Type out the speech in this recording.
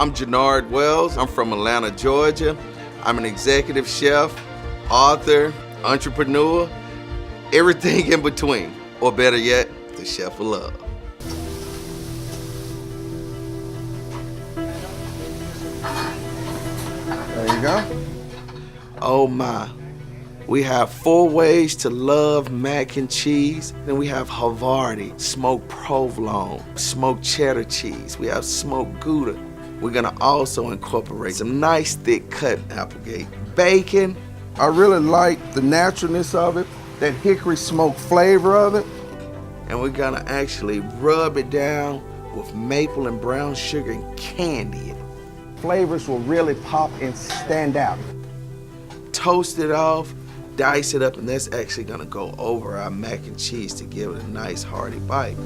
I'm Jernard Wells. I'm from Atlanta, Georgia. I'm an executive chef, author, entrepreneur, everything in between, or better yet, the chef of love. There you go. Oh my. We have 4 ways to love mac and cheese. Then we have Havarti, smoked provolone, smoked cheddar cheese. We have smoked Gouda. We're gonna also incorporate some nice thick cut Applegate bacon. I really like the naturalness of it, that hickory smoke flavor of it. And we're gonna actually rub it down with maple and brown sugar and candy it. Flavors will really pop and stand out. Toast it off, dice it up, and that's actually gonna go over our mac and cheese to give it a nice hearty bite.